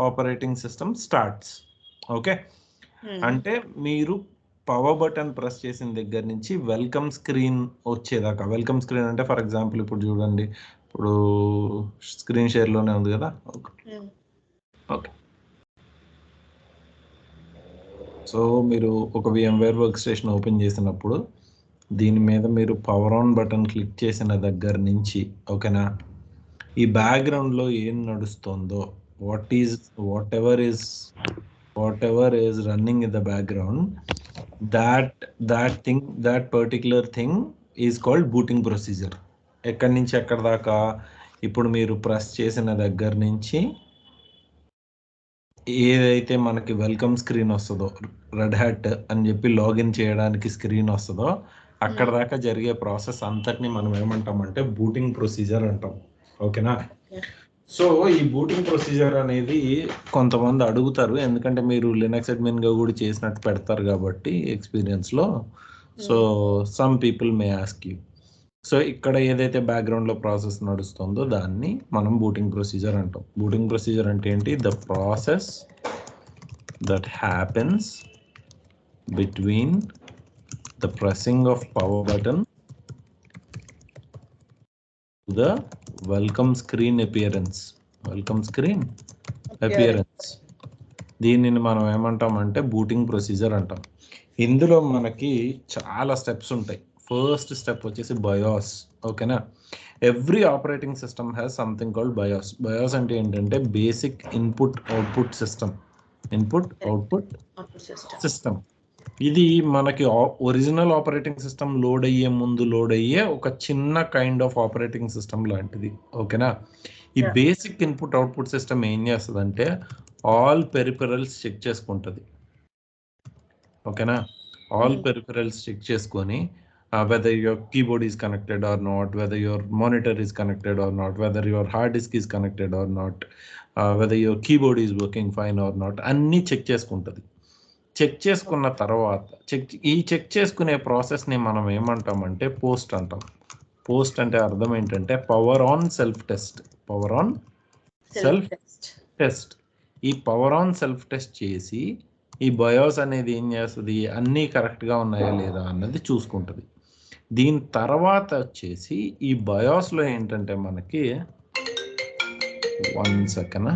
Operating system starts. Okay, అంటే మీరు power button press చేసిన దగ్గర నుంచి వెల్కమ్ స్క్రీన్ వచ్చేదాకా. వెల్కమ్ స్క్రీన్ అంటే ఫర్ ఎగ్జాంపుల్ ఇప్పుడు చూడండి, ఇప్పుడు స్క్రీన్ షేర్లోనే ఉంది కదా. ఓకే, సో మీరు ఒక VMware వర్క్ స్టేషన్ ఓపెన్ చేసినప్పుడు దీని మీద మీరు పవర్ ఆన్ బటన్ క్లిక్ చేసిన దగ్గర నుంచి, ఓకేనా, ఈ బ్యాక్గ్రౌండ్లో ఏం నడుస్తుందో, what ever is running in the background, that particular thing is called booting procedure. ఎక్కడి నుంచి ఎక్కడి దాకా, ఇప్పుడు మీరు ప్రెస్ చేసిన దగ్గర నుంచి ఏదైతే మనకి వెల్కమ్ స్క్రీన్ వస్తుందో, రెడ్ హ్యాట్ అని చెప్పి లాగిన్ చేయడానికి స్క్రీన్ వస్తుందో, అక్కడ దాకా జరిగే ప్రాసెస్ అంతటిని మనం ఏమంటామంటే బూటింగ్ ప్రొసీజర్ అంటాం. ఓకేనా. సో ఈ బూటింగ్ ప్రొసీజర్ అనేది కొంతమంది అడుగుతారు, ఎందుకంటే మీరు లినక్స్ అడ్మిన్గా కూడా చేసినట్టు పెడతారు కాబట్టి ఎక్స్పీరియన్స్లో. So some people may ask you. So ఇక్కడ ఏదైతే బ్యాక్గ్రౌండ్లో ప్రాసెస్ నడుస్తుందో దాన్ని మనం బూటింగ్ ప్రొసీజర్ అంటాం. బూటింగ్ ప్రొసీజర్ అంటే ఏంటి? The process that happens between the pressing of power button to the welcome screen appearance. దీనిని మనం ఏమంటామంటే బూటింగ్ ప్రొసీజర్ అంటాం. ఇందులో మనకి చాలా స్టెప్స్ ఉంటాయి. ఫస్ట్ స్టెప్ వచ్చేసి బయోస్. ఓకేనా. Every operating system has something called BIOS. BIOS అంటే ఏంటంటే బేసిక్ ఇన్పుట్ అవుట్పుట్ సిస్టమ్. ఇది మనకి ఒరిజినల్ ఆపరేటింగ్ సిస్టమ్ లోడ్ అయ్యే ఒక చిన్న కైండ్ ఆఫ్ ఆపరేటింగ్ సిస్టమ్ లాంటిది. ఓకేనా. ఈ బేసిక్ ఇన్పుట్ అవుట్పుట్ సిస్టమ్ ఏం చేస్తుందంటే ఆల్ పెరిఫెరల్స్ చెక్ చేసుకుంటుంది. ఓకేనా. ఆల్ పెరిఫెరల్స్ చెక్ చేసుకొని whether your keyboard is connected or not, whether your monitor is connected or not, whether your hard disk is connected or not, whether your keyboard is working fine or not, అన్నీ check చేసుకుంటుంది. Check చేసుకున్న తర్వాత check చేసుకునే ప్రాసెస్ని మనం ఏమంటామంటే post అంటాం. Post అంటే అర్థం ఏంటంటే పవర్ ఆన్ సెల్ఫ్ టెస్ట్. ఈ పవర్ ఆన్ సెల్ఫ్ టెస్ట్ చేసి ఈ బయోస్ అనేది ఏం చేస్తుంది, అన్నీ కరెక్ట్గా ఉన్నాయా లేదా అన్నది చూసుకుంటుంది. దీని తర్వాత వచ్చేసి ఈ బయోస్లో ఏంటంటే మనకి వన్ సెకండ్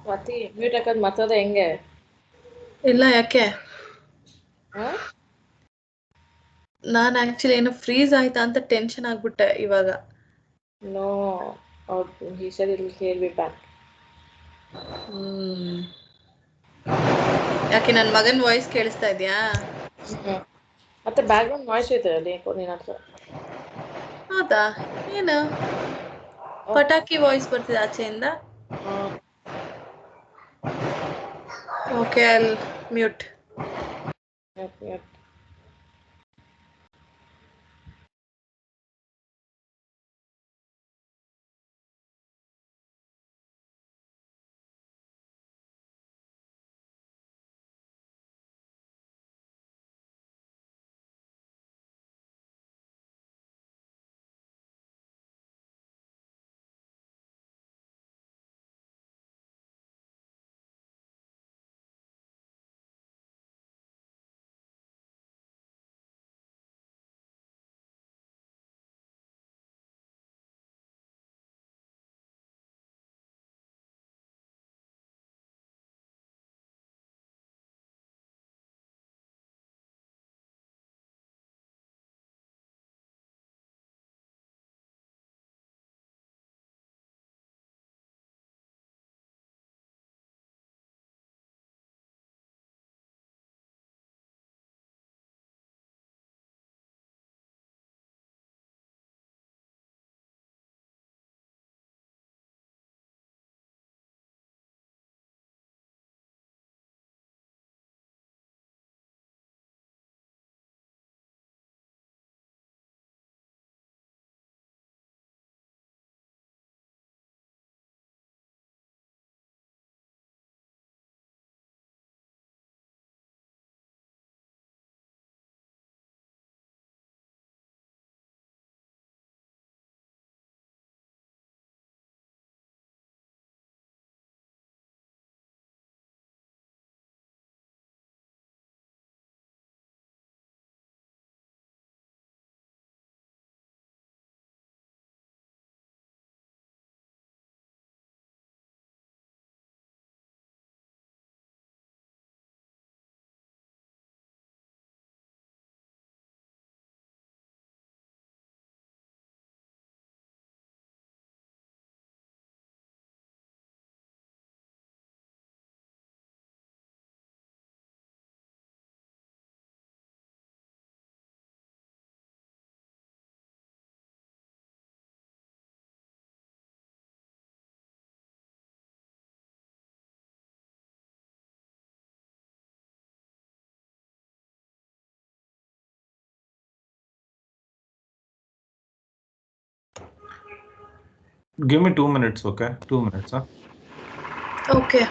ಸ್ವಾತಿ ಮ್ಯೂಟ್ ಹಾಕೋದು ಮತ್ತದ ಹೆಂಗೆ? ಇಲ್ಲ, ಯಾಕೆ? ಹಾಂ ನಾನು ಆ್ಯಕ್ಚುಲಿ ಏನೋ ಫ್ರೀಸ್ ಆಯ್ತಾ ಅಂತ ಟೆನ್ಷನ್ ಆಗ್ಬಿಟ್ಟೆ ಇವಾಗ. No, he said he'll be back. ಯಾಕೆ ನನ್ನ ಮಗನ ವಾಯ್ಸ್ ಕೇಳಿಸ್ತಾ ಇದೆಯಾ? ಮತ್ತೆ ಬ್ಯಾಕ್ಗ್ರೌಂಡ್ ನಾಯ್ಸ್ ಐತೆ ಅಲ್ಲಿ ನಿನ್ನ ಹತ್ರ. ಹೌದಾ? ಏನು ಪಟಾಕಿ ವಾಯ್ಸ್ ಬರ್ತಿದೆ ಆಚೆಯಿಂದ? Okay, I'll mute. Give me 2 minutes, okay? 2 minutes, huh? Okay.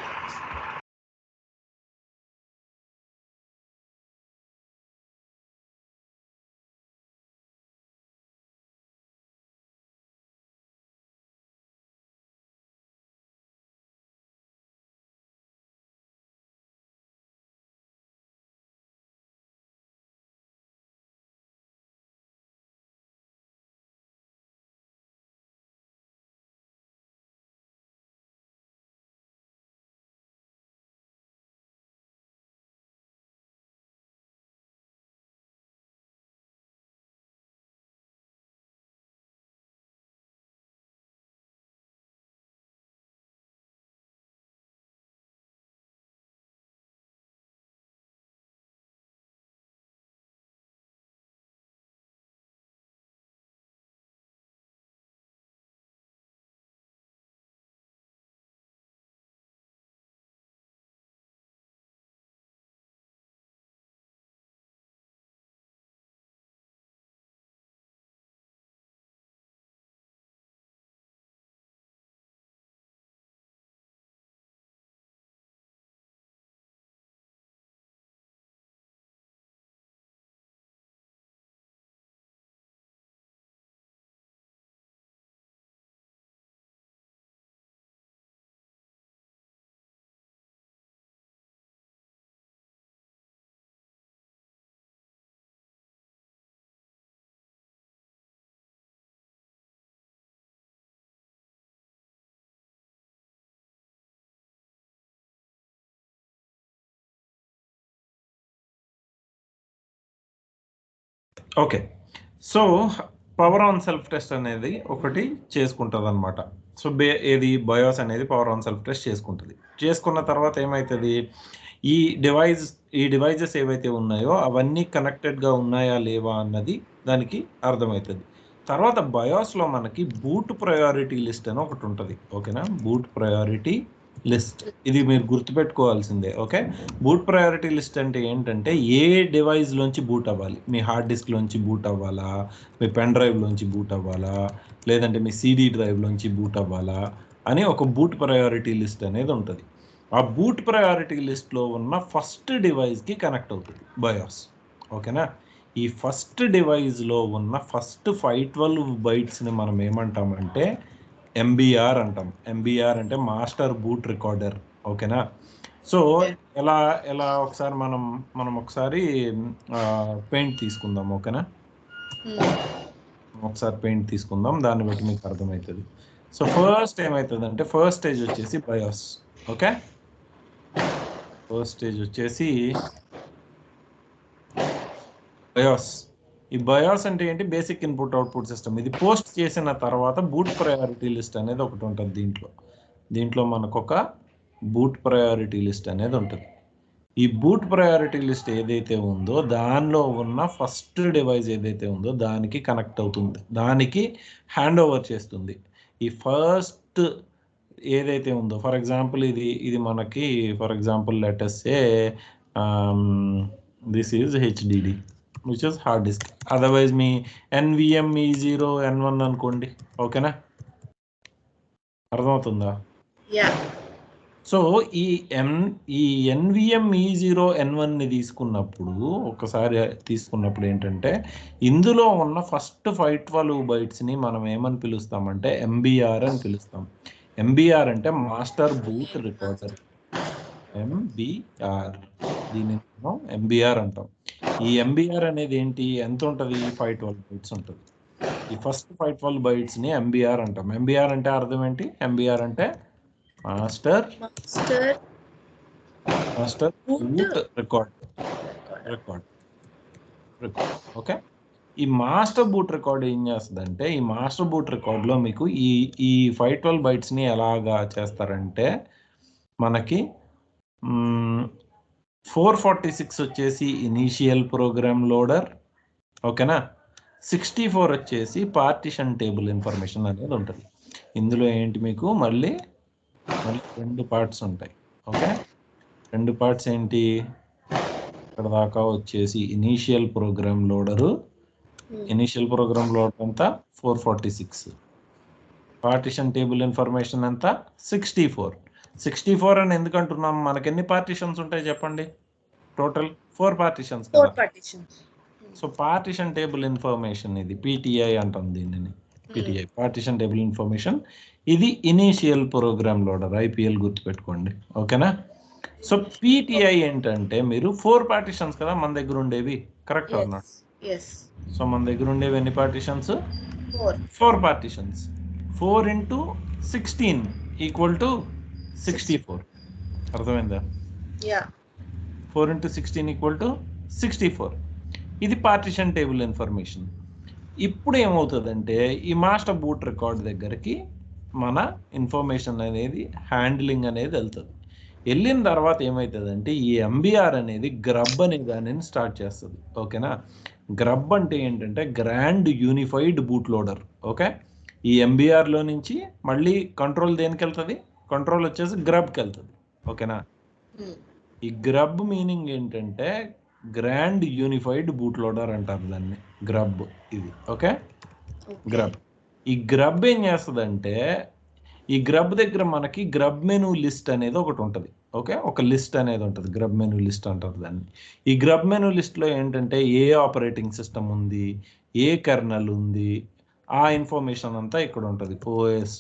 Okay, so power on self test అనేది ఒకటి చేసుకుంటుంది అనమాట. సో ఏది బయోస్ అనేది పవర్ ఆన్ సెల్ఫ్ టెస్ట్ చేసుకుంటుంది. చేసుకున్న తర్వాత ఏమవుతుంది, ఈ డివైజెస్ ఏవైతే ఉన్నాయో అవన్నీ కనెక్టెడ్గా ఉన్నాయా లేవా అన్నది దానికి అర్థమవుతుంది. తర్వాత బయోస్లో మనకి బూట్ ప్రయారిటీ లిస్ట్ అని ఒకటి ఉంటుంది. ఓకేనా, బూట్ ప్రయారిటీ లిస్ట్ ఇది మీరు గుర్తుపెట్టుకోవాల్సిందే. ఓకే, బూట్ ప్రయారిటీ లిస్ట్ అంటే ఏంటంటే ఏ డివైస్ లోంచి బూట్ అవ్వాలి, మీ హార్డ్ డిస్క్ లోంచి బూట్ అవ్వాలా, మీ పెన్ డ్రైవ్ లోంచి బూట్ అవ్వాలా, లేదంటే మీ సిడి డ్రైవ్ లోంచి బూట్ అవ్వాలా అని ఒక బూట్ ప్రయారిటీ లిస్ట్ అనేది ఉంటుంది. ఆ బూట్ ప్రయారిటీ లిస్ట్లో ఉన్న ఫస్ట్ డివైస్కి కనెక్ట్ అవుతుంది బయోస్. ఓకేనా, ఈ ఫస్ట్ డివైస్లో ఉన్న ఫస్ట్ 512 బైట్స్ని మనం ఏమంటామంటే ఎంబీఆర్ అంటాం. ఎంబీఆర్ అంటే మాస్టర్ బూట్ రికార్డర్. ఓకేనా, సో ఎలా ఎలా ఒకసారి మనం ఒకసారి పెయింట్ తీసుకుందాం. ఓకేనా, ఒకసారి పెయింట్ తీసుకుందాం, దాన్ని బట్టి మీకు అర్థమవుతుంది. సో ఫస్ట్ ఏమవుతుంది అంటే ఫస్ట్ స్టేజ్ వచ్చేసి బయోస్. ఓకే, ఫస్ట్ స్టేజ్ వచ్చేసి బయోస్. ఈ బయోస్ అంటే ఏంటి, బేసిక్ ఇన్పుట్ అవుట్పుట్ సిస్టమ్. ఇది పోస్ట్ చేసిన తర్వాత బూట్ ప్రయారిటీ లిస్ట్ అనేది ఒకటి ఉంటుంది. దీంట్లో మనకు ఒక బూట్ ప్రయారిటీ లిస్ట్ అనేది ఉంటుంది. ఈ బూట్ ప్రయారిటీ లిస్ట్ ఏదైతే ఉందో దానిలో ఉన్న ఫస్ట్ డివైస్ ఏదైతే ఉందో దానికి కనెక్ట్ అవుతుంది, దానికి హ్యాండ్ ఓవర్ చేస్తుంది. ఈ ఫస్ట్ ఏదైతే ఉందో, ఫర్ ఎగ్జాంపుల్ ఇది మనకి, for example let us say this is HDD which is hard disk. Otherwise me NVMe0 N1 అనుకోండి. ఓకేనా, అర్థమవుతుందా? సో ఈ NVMe0 N1ని తీసుకున్నప్పుడు ఏంటంటే ఇందులో ఉన్న ఫస్ట్ 512 బైట్స్ని మనం ఏమని పిలుస్తామంటే ఎంబీఆర్ అని పిలుస్తాం. ఎంబీఆర్ అంటే మాస్టర్ బూట్ రికార్డర్. ఎంబీఆర్, దీన్ని మనం ఎంబీఆర్ అంటాం. ఈ ఎంబీఆర్ అనేది ఏంటి, ఎంత ఉంటుంది, 512 బైట్స్ ఉంటుంది. ఈ ఫస్ట్ 512 బైట్స్ని ఎంబీఆర్ అంటాం. ఎంబీఆర్ అంటే అర్థం ఏంటి, ఎంబీఆర్ అంటే మాస్టర్ బూట్ రికార్డ్. ఓకే, ఈ మాస్టర్ బూట్ రికార్డ్ ఏం చేస్తుందంటే, ఈ మాస్టర్ బూట్ రికార్డ్లో మీకు ఈ 512 బైట్స్ని ఎలాగా చేస్తారంటే, మనకి 446 వచ్చేసి ఇనీషియల్ ప్రోగ్రామ్ లోడర్. ఓకేనా, 64 వచ్చేసి పార్టిషన్ టేబుల్ ఇన్ఫర్మేషన్ అనేది ఉంటుంది. ఇందులో ఏంటి మీకు మళ్ళీ 2 పార్ట్స్ ఉంటాయి. ఓకే, 2 పార్ట్స్ ఏంటి, ఇక్కడ దాకా వచ్చేసి ఇనీషియల్ ప్రోగ్రామ్ లోడర్ అంతా 446, పార్టిషన్ టేబుల్ ఇన్ఫర్మేషన్ అంతా 64 అని ఎందుకు అంటున్నాం, మనకి ఎన్ని పార్టిషన్స్ ఉంటాయి చెప్పండి, టోటల్ 4 పార్టిషన్స్ కదా. సో పార్టిషన్ టేబుల్ ఇన్ఫర్మేషన్ ఇది PTI అంటాం దీనిని, PTI పార్టిషన్ టేబుల్ ఇన్ఫర్మేషన్. ఇది ఇనీషియల్ ప్రోగ్రామ్ లోడర్, IPL గుర్తుపెట్టుకోండి. ఓకేనా, సో PTI ఏంటంటే మీరు 4 పార్టిషన్స్ కదా మన దగ్గర ఉండేవి, కరెక్ట్ ఆర్ నాట్? సో మన దగ్గర ఉండేవి ఎన్ని partitions, 4 partitions. 4 into 16 equal to 64. అర్థమైందా? 4 into 16 ఈక్వల్ టు 64. ఇది పార్టిషన్ టేబుల్ ఇన్ఫర్మేషన్. ఇప్పుడు ఏమవుతుందంటే ఈ మాస్టర్ బూట్ రికార్డ్ దగ్గరికి మన ఇన్ఫర్మేషన్ అనేది హ్యాండ్లింగ్ అనేది వెళ్తుంది. వెళ్ళిన తర్వాత ఏమవుతుందంటే ఈ ఎంబీఆర్ అనేది గ్రబ్ అనే దానిని స్టార్ట్ చేస్తుంది. ఓకేనా, గ్రబ్ అంటే ఏంటంటే grand unified boot loader. Okay, ఈ ఎంబీఆర్లో నుంచి మళ్ళీ కంట్రోల్ దేనికి వెళ్తుంది, కంట్రోల్ వచ్చేసి గ్రబ్కి వెళ్తుంది. ఓకేనా, ఈ గ్రబ్ మీనింగ్ ఏంటంటే గ్రాండ్ యూనిఫైడ్ బూట్ లోడర్ అంటారు దాన్ని, గ్రబ్ ఇది. Okay, GRUB. ఈ గ్రబ్ ఏం చేస్తుందంటే ఈ గ్రబ్ దగ్గర మనకి గ్రబ్ మెనూ లిస్ట్ అనేది ఒకటి ఉంటుంది. ఓకే, ఒక లిస్ట్ అనేది ఉంటుంది, గ్రబ్ మెనూ లిస్ట్ అంటారు దాన్ని. ఈ గ్రబ్ మెనూ లిస్ట్లో ఏంటంటే ఏ ఆపరేటింగ్ సిస్టమ్ ఉంది, ఏ కర్నల్ ఉంది, ఆ ఇన్ఫర్మేషన్ అంతా ఇక్కడ ఉంటుంది. OS,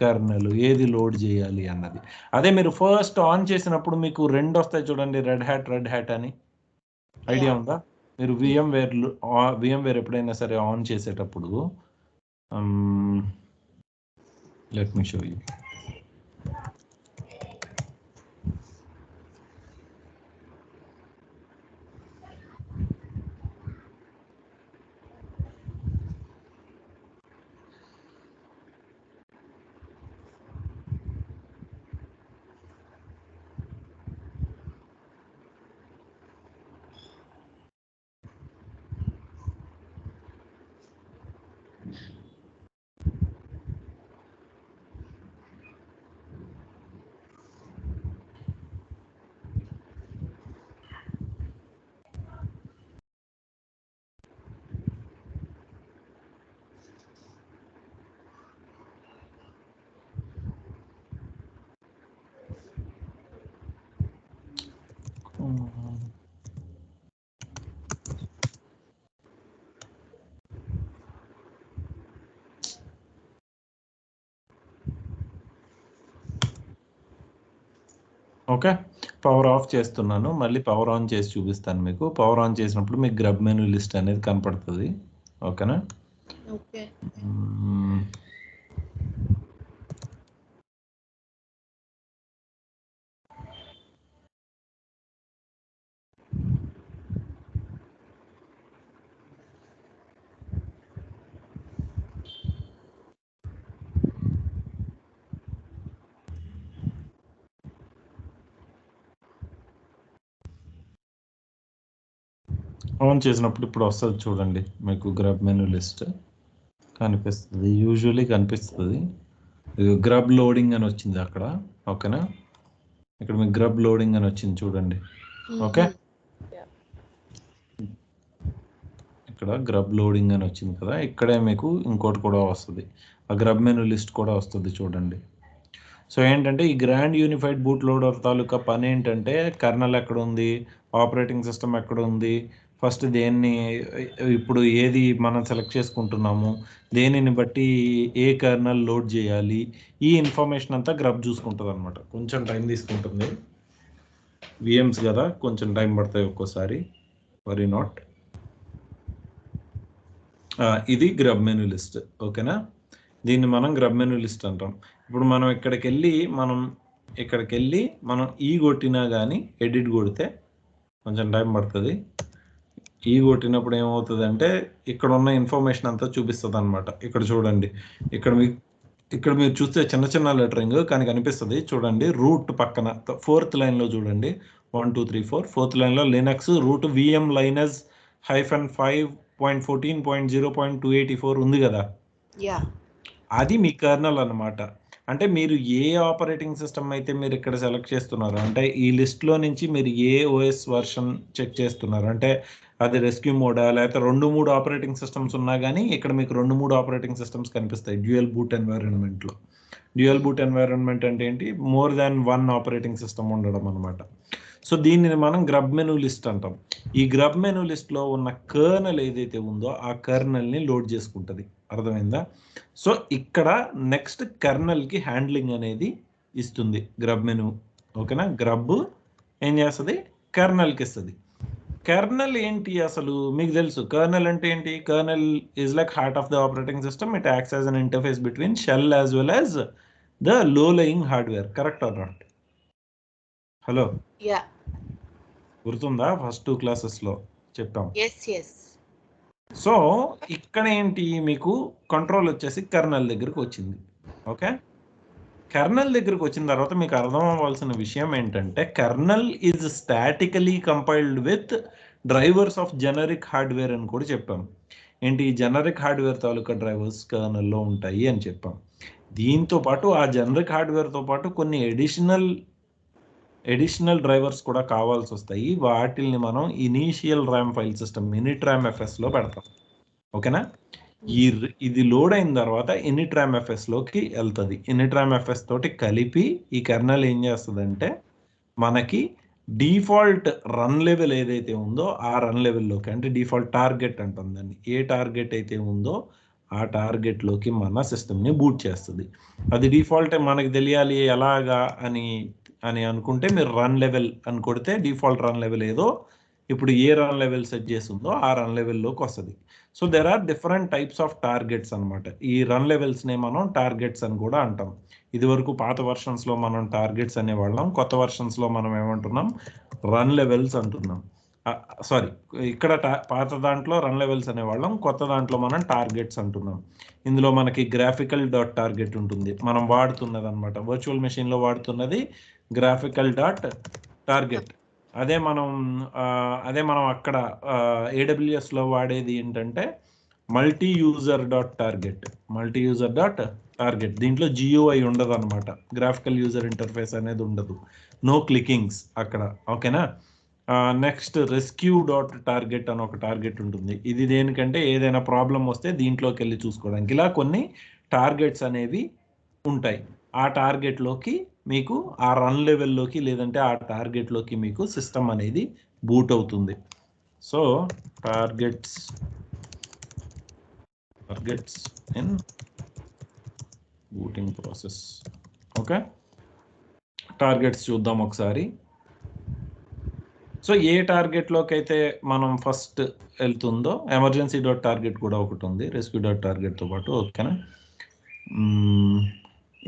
కర్నల్, ఏది లోడ్ చేయాలి అన్నది. అదే మీరు ఫస్ట్ ఆన్ చేసినప్పుడు మీకు 2 వస్తాయి చూడండి, రెడ్ హ్యాట్ అని. ఐడియా ఉందా? మీరు VMware ఎప్పుడైనా సరే ఆన్ చేసేటప్పుడు, let me show you. Okay, power of చేస్తున్నాను, మళ్ళీ పవర్ ఆన్ చేసి చూపిస్తాను మీకు. పవర్ ఆన్ చేసినప్పుడు మీకు గ్రబ్ మెనూ లిస్ట్ అనేది కనపడుతుంది. ఓకేనా? ఓకే. ఆన్ చేసినప్పుడు ఇప్పుడు వస్తుంది చూడండి, మీకు గ్రబ్ మెనూ లిస్ట్ కనిపిస్తుంది. యూజువలీ కనిపిస్తుంది. గ్రబ్ లోడింగ్ అని వచ్చింది అక్కడ. ఓకేనా? ఇక్కడ మీకు గ్రబ్ లోడింగ్ అని వచ్చింది చూడండి. ఓకే, ఇక్కడ గ్రబ్ లోడింగ్ అని వచ్చింది కదా, ఇక్కడే మీకు ఇంకోటి కూడా వస్తుంది, ఆ గ్రబ్ మెనూ లిస్ట్ కూడా వస్తుంది చూడండి. సో ఏంటంటే ఈ గ్రాండ్ యూనిఫైడ్ బూట్ లోడర్ తాలూకా పని ఏంటంటే కర్నల్ ఎక్కడ ఉంది, ఆపరేటింగ్ సిస్టమ్ ఎక్కడ ఉంది, ఫస్ట్ దేన్ని ఇప్పుడు ఏది మనం సెలెక్ట్ చేసుకుంటున్నాము, దేనిని బట్టి ఏ కర్నల్ లోడ్ చేయాలి, ఈ ఇన్ఫర్మేషన్ అంతా గ్రబ్ చూసుకుంటుంది అనమాట. కొంచెం టైం తీసుకుంటుంది, విఎమ్స్ కదా, కొంచెం టైం పడతాయి ఒక్కోసారి, వరీ నాట్. ఇది గ్రబ్ మెనూ లిస్ట్. ఓకేనా? దీన్ని మనం గ్రబ్ మెనూ లిస్ట్ అంటాం. ఇప్పుడు మనం ఇక్కడికి వెళ్ళి మనం ఈ కొట్టినా కానీ ఎడిట్ కొడితే కొంచెం టైం పడుతుంది. ఈ కొట్టినప్పుడు ఏమవుతుంది అంటే ఇక్కడ ఉన్న ఇన్ఫర్మేషన్ అంతా చూపిస్తుంది అనమాట. ఇక్కడ చూడండి, ఇక్కడ మీరు చూస్తే చిన్న చిన్న లెటరింగ్ కానీ కనిపిస్తుంది చూడండి. రూట్ పక్కన 4th లైన్లో చూడండి, 1 2 3 4 4th లైన్లో లినక్స్ రూట్ VM లైనస్ -5.14.0.284 ఉంది కదా, అది మీ కర్నల్ అన్నమాట. అంటే మీరు ఏ ఆపరేటింగ్ సిస్టమ్ అయితే మీరు ఇక్కడ సెలెక్ట్ చేస్తున్నారు, అంటే ఈ లిస్ట్లో నుంచి మీరు ఏ OS వర్షన్ చెక్ చేస్తున్నారు, అంటే అది రెస్క్యూ మోడా లేకపోతే 2-3 ఆపరేటింగ్ సిస్టమ్స్ ఉన్నా కానీ ఇక్కడ మీకు 2-3 ఆపరేటింగ్ సిస్టమ్స్ కనిపిస్తాయి డ్యూయల్ బూట్ ఎన్వైరన్మెంట్లో. డ్యూయల్ బూట్ ఎన్వైరన్మెంట్ అంటే ఏంటి, మోర్ దాన్ 1 ఆపరేటింగ్ సిస్టమ్ ఉండడం అనమాట. సో దీనిని మనం గ్రబ్ మెనూ లిస్ట్ అంటాం. ఈ గ్రబ్ మెనూ లిస్ట్లో ఉన్న కర్నల్ ఏదైతే ఉందో ఆ కర్నల్ని లోడ్ చేసుకుంటుంది. అర్థమైందా? సో ఇక్కడ నెక్స్ట్ కర్నల్కి హ్యాండ్లింగ్ అనేది ఇస్తుంది గ్రబ్ మెనూ. ఓకేనా? గ్రబ్ ఏం చేస్తుంది, కర్నల్కి ఇస్తుంది. కర్నల్ ఏంటి అసలు మీకు తెలుసు, కర్నల్ అంటే ఏంటి? Kernel is like heart of the operating system. It acts as an interface between shell as well as the low lying hardware. Correct or not? Hello, గుర్తుందా? ఫస్ట్ 2 క్లాసెస్లో చెప్పాం. సో ఇక్కడ ఏంటి, మీకు కంట్రోల్ వచ్చేసి కర్నల్ దగ్గరకు వచ్చింది. ఓకే, కర్నల్ దగ్గరకు వచ్చిన తర్వాత మీకు అర్థం అవ్వాల్సిన విషయం ఏంటంటే kernel is statically compiled with drivers of generic hardware అని కూడా చెప్పాం. ఏంటి, జనరిక్ హార్డ్వేర్ తాలూకా డ్రైవర్స్ కర్నల్లో ఉంటాయి అని చెప్పాం. దీంతో పాటు ఆ జనరిక్ హార్డ్వేర్తో పాటు కొన్ని ఎడిషనల్ డ్రైవర్స్ కూడా కావాల్సి వస్తాయి. వాటిల్ని మనం initial RAM file system init RAM FSలో పెడతాం. ఓకేనా? ఇది లోడ్ అయిన తర్వాత ఇనిట్ ర్యామ్ FSలోకి వెళ్తుంది. ఇనిట్ ర్యామ్ FS తోటి కలిపి ఈ కర్నల్ ఏం చేస్తుందంటే మనకి డిఫాల్ట్ రన్ లెవెల్ ఏదైతే ఉందో ఆ రన్ లెవెల్లోకి, అంటే డిఫాల్ట్ టార్గెట్ అంటాం దాన్ని, ఏ టార్గెట్ అయితే ఉందో ఆ టార్గెట్లోకి మన సిస్టమ్ని బూట్ చేస్తుంది. అది డిఫాల్ట్ మనకి తెలియాలి ఎలాగా అని అనుకుంటే మీరు రన్ లెవెల్ అని కొడితే డిఫాల్ట్ రన్ లెవెల్ ఏదో ఇప్పుడు ఏ రన్ లెవెల్ సెట్ చేస్తుందో ఆ రన్ లెవెల్లోకి వస్తుంది. So there are different types of targets అనమాట. ఈ రన్ లెవెల్స్నే మనం టార్గెట్స్ అని కూడా అంటాం. ఇది వరకు పాత వర్షన్స్లో మనం టార్గెట్స్ అనేవాళ్ళం, కొత్త వర్షన్స్లో మనం ఏమంటున్నాం, రన్ లెవెల్స్ అంటున్నాం. సారీ, ఇక్కడ పాత దాంట్లో రన్ లెవెల్స్ అనేవాళ్ళం, కొత్త దాంట్లో మనం టార్గెట్స్ అంటున్నాం. ఇందులో మనకి గ్రాఫికల్ డాట్ టార్గెట్ ఉంటుంది, మనం వాడుతున్నది అనమాట, వర్చువల్ మెషిన్లో వాడుతున్నది గ్రాఫికల్ డాట్ టార్గెట్. అదే మనం అక్కడ AWSలో వాడేది ఏంటంటే మల్టీ యూజర్ డాట్ టార్గెట్. దీంట్లో GUI ఉండదు అనమాట, గ్రాఫికల్ యూజర్ ఇంటర్ఫేస్ అనేది ఉండదు, నో క్లికింగ్స్ అక్కడ. ఓకేనా? నెక్స్ట్ రెస్క్యూ డాట్ టార్గెట్ అని ఒక టార్గెట్ ఉంటుంది. ఇది దేనికంటే ఏదైనా ప్రాబ్లం వస్తే దీంట్లోకి వెళ్ళి చూసుకోవడానికి. ఇలా కొన్ని టార్గెట్స్ అనేవి ఉంటాయి. ఆ టార్గెట్లోకి మీకు ఆ రన్ లెవెల్లోకి లేదంటే ఆ టార్గెట్లోకి మీకు సిస్టమ్ అనేది బూట్ అవుతుంది. So targets in booting process. Okay, targets చూద్దాం ఒకసారి. సో ఏ టార్గెట్లోకి అయితే మనం ఫస్ట్ వెళ్తుందో ఎమర్జెన్సీ డాట్ టార్గెట్ కూడా ఒకటి ఉంది రెస్క్యూ డాట్ టార్గెట్తో పాటు. ఓకేనా,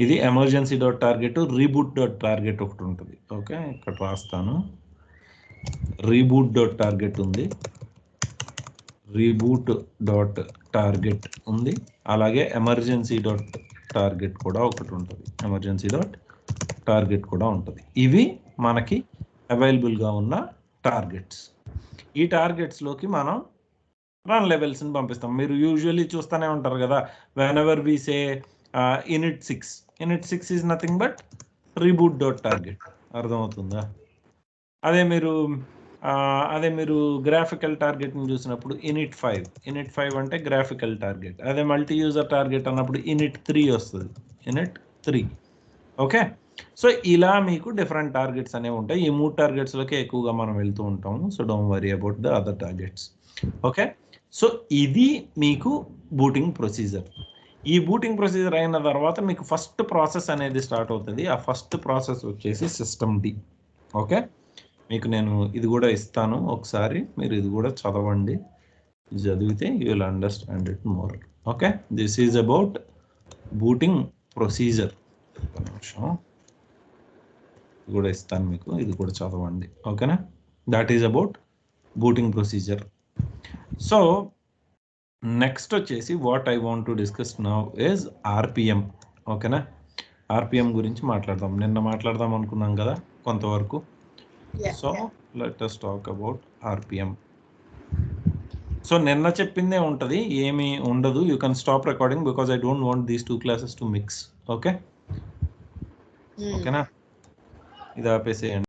ఇది emergency dot target, reboot dot target ఒకటి ఉంటుంది. ఓకే, ఇక్కడ రాస్తాను. రీబూట్ డాట్ టార్గెట్ ఉంది, రీబూట్ డాట్ టార్గెట్ ఉంది, అలాగే ఎమర్జెన్సీ డాట్ టార్గెట్ కూడా ఒకటి ఉంటుంది. ఎమర్జెన్సీ డాట్ టార్గెట్ కూడా ఉంటుంది. ఇవి మనకి అవైలబుల్గా ఉన్న టార్గెట్స్. ఈ టార్గెట్స్లోకి మనం రన్ లెవెల్స్ని పంపిస్తాం. మీరు యూజువల్లీ చూస్తూనే ఉంటారు కదా, whenever we say init 6 is nothing but reboot dot target. అర్థమవుతుందా? అదే మీరు గ్రాఫికల్ టార్గెట్ని చూసినప్పుడు init 5 అంటే గ్రాఫికల్ టార్గెట్. అదే మల్టీ యూజర్ టార్గెట్ అన్నప్పుడు init 3 వస్తుంది, init 3. ఓకే, సో ఇలా మీకు డిఫరెంట్ టార్గెట్స్ అనేవి ఉంటాయి. ఈ 3 టార్గెట్స్లోకి ఎక్కువగా మనం వెళ్తూ ఉంటాము. So don't worry about the other targets. Okay, so ఇది మీకు బూటింగ్ ప్రొసీజర్. ఈ బూటింగ్ ప్రొసీజర్ అయిన తర్వాత మీకు ఫస్ట్ ప్రాసెస్ అనేది స్టార్ట్ అవుతుంది. ఆ ఫస్ట్ ప్రాసెస్ వచ్చేసి సిస్టమ్ డి. ఓకే, మీకు నేను ఇది కూడా ఇస్తాను, ఒకసారి మీరు ఇది కూడా చదవండి. చదివితే you will understand it more. Okay, this is about booting procedure. ఒక నిమిషం, ఇది కూడా ఇస్తాను మీకు, ఇది కూడా చదవండి. ఓకేనా, that is about booting procedure. So next వచ్చేసి what I want to discuss now is RPM. ఓకేనా, ఆర్పిఎం గురించి మాట్లాడదాం. నిన్న మాట్లాడదాం అనుకున్నాం కదా కొంతవరకు. So let us talk about RPM. So నిన్న చెప్పిందే ఉంటుంది, ఏమీ ఉండదు. You can stop recording because I don't want these 2 classes to mix. Okay, ఓకేనా, ఇది ఆపేసేయండి.